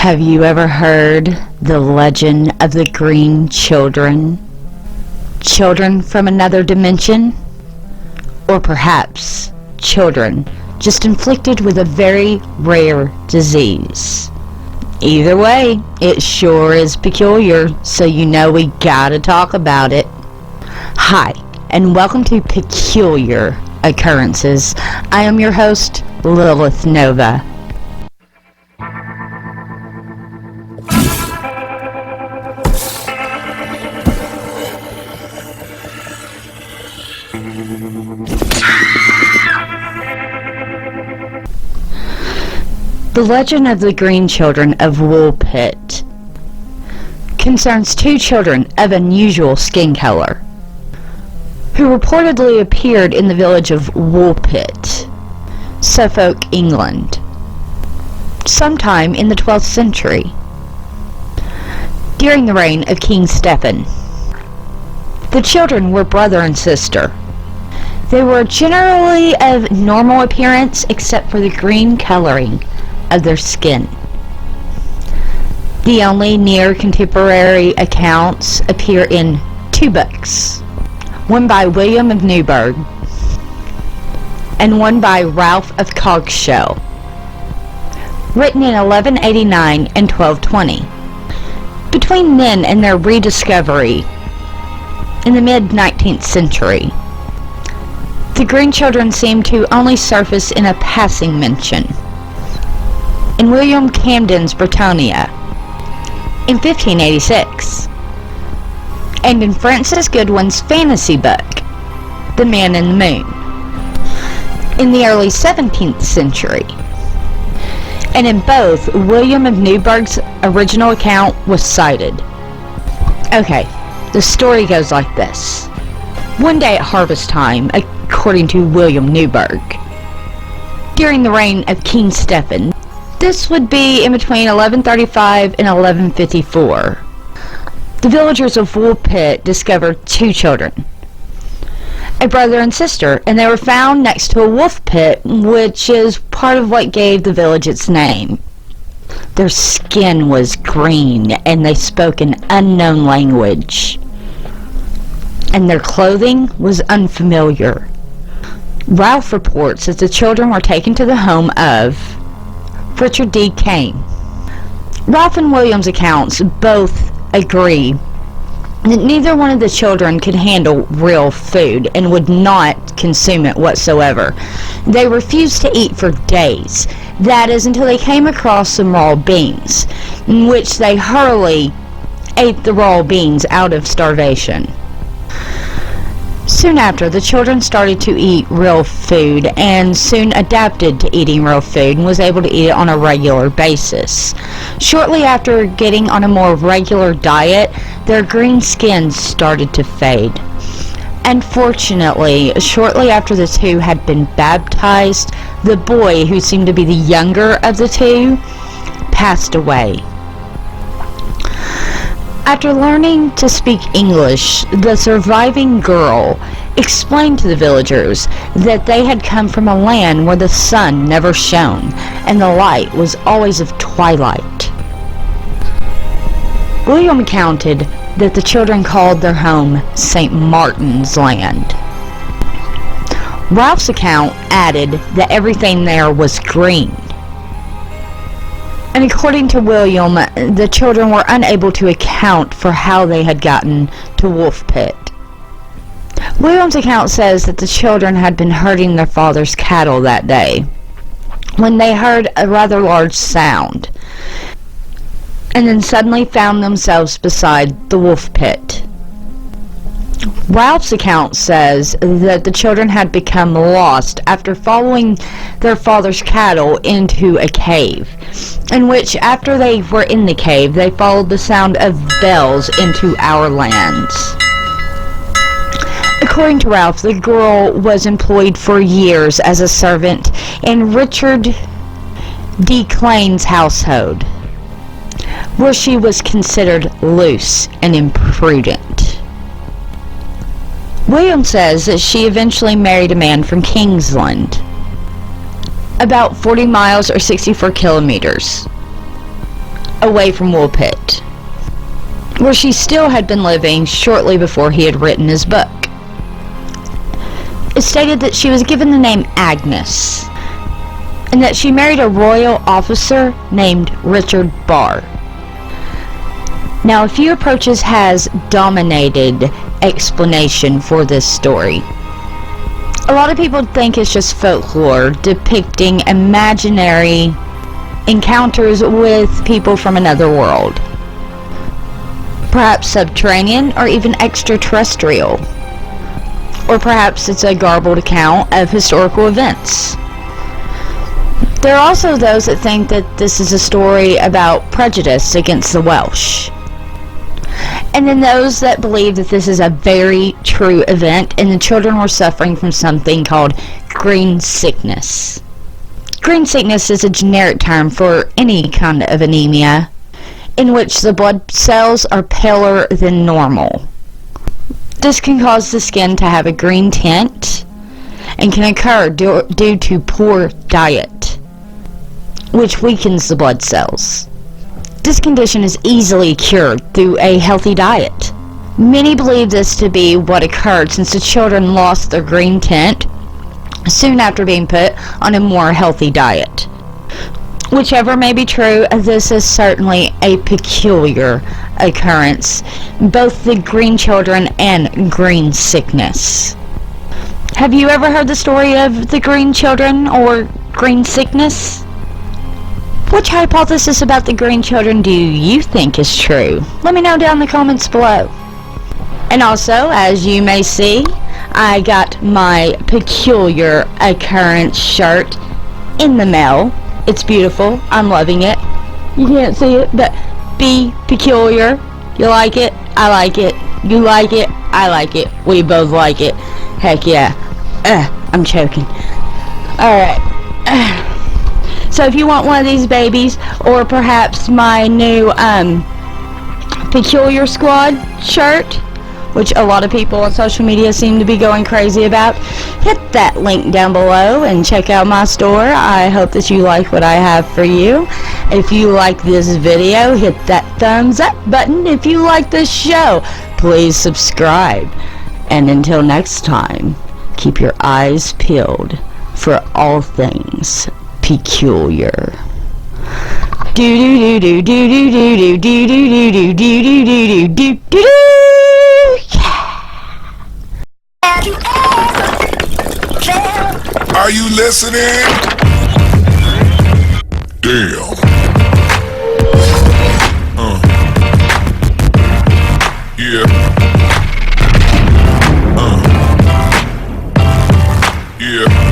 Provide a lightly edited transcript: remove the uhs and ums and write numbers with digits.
Have you ever heard the legend of the Green Children? Children from another dimension? Or perhaps children just inflicted with a very rare disease? Either way, it sure is peculiar, so you know we gotta talk about it. Hi, and welcome to Peculiar Occurrences. I am your host, Lilith Nova. The legend of the Green Children of Woolpit concerns two children of unusual skin color who reportedly appeared in the village of Woolpit, Suffolk, England, sometime in the 12th century, during the reign of King Stephen. The children were brother and sister. They were generally of normal appearance except for the green coloring of their skin. The only near contemporary accounts appear in two books, one by William of Newburgh and one by Ralph of Cogshell, written in 1189 and 1220. Between then and their rediscovery in the mid-19th century, the Green Children seem to only surface in a passing mention in William Camden's Britannia in 1586, and in Francis Goodwin's fantasy book, The Man in the Moon, in the early 17th century. And in both, William of Newburgh's original account was cited. Okay, the story goes like this. One day at harvest time, according to William Newburgh, during the reign of King Stephen, this would be in between 1135 and 1154. The villagers of Woolpit discovered two children, a brother and sister, and they were found next to a wolf pit, which is part of what gave the village its name. Their skin was green, and they spoke an unknown language, and their clothing was unfamiliar. Ralph reports that the children were taken to the home of Richard D. Kane. Ralph and William's accounts both agree that neither one of the children could handle real food and would not consume it whatsoever. They refused to eat for days, that is, until they came across some raw beans, in which they hurriedly ate the raw beans out of starvation. Soon after, the children started to eat real food and soon adapted to eating real food and was able to eat it on a regular basis. Shortly after getting on a more regular diet, their green skins started to fade. Unfortunately, shortly after the two had been baptized, the boy, who seemed to be the younger of the two, passed away. After learning to speak English, the surviving girl explained to the villagers that they had come from a land where the sun never shone and the light was always of twilight. William accounted that the children called their home St. Martin's Land. Ralph's account added that everything there was green. And according to William, the children were unable to account for how they had gotten to Woolpit. William's account says that the children had been herding their father's cattle that day when they heard a rather large sound, and then suddenly found themselves beside the wolf pit. Ralph's account says that the children had become lost after following their father's cattle into a cave, in which, after they were in the cave, they followed the sound of bells into our lands. According to Ralph, the girl was employed for years as a servant in Richard D. Clane's household, where she was considered loose and imprudent. William says that she eventually married a man from Kingsland, about 40 miles or 64 kilometers away from Woolpit, where she still had been living shortly before he had written his book. It stated that she was given the name Agnes, and that she married a royal officer named Richard Barr. Now, a few approaches has dominated explanation for this story. A lot of people think it's just folklore depicting imaginary encounters with people from another world, perhaps subterranean or even extraterrestrial, or perhaps it's a garbled account of historical events. There are also those that think that this is a story about prejudice against the Welsh. And then those that believe that this is a very true event and the children were suffering from something called green sickness. Green sickness is a generic term for any kind of anemia in which the blood cells are paler than normal. This can cause the skin to have a green tint and can occur due to poor diet, which weakens the blood cells. This condition is easily cured through a healthy diet. Many believe this to be what occurred since the children lost their green tint soon after being put on a more healthy diet. Whichever may be true, this is certainly a peculiar occurrence, both the green children and green sickness. Have you ever heard the story of the green children or green sickness? Which hypothesis about the green children do you think is true? Let me know down in the comments below. And also, as you may see, I got my peculiar occurrence shirt in the mail. It's beautiful. I'm loving it. You can't see it, but be peculiar. You like it? I like it. You like it? I like it. We both like it. Heck yeah. I'm choking. Alright. So if you want one of these babies, or perhaps my new Peculiar Squad shirt, which a lot of people on social media seem to be going crazy about, hit that link down below and check out my store. I hope that you like what I have for you. If you like this video, hit that thumbs up button. If you like this show, please subscribe. And until next time, keep your eyes peeled for all things peculiar. Do do do do do do do do do do do do do do do do. Are you listening? Damn. Yeah. Yeah.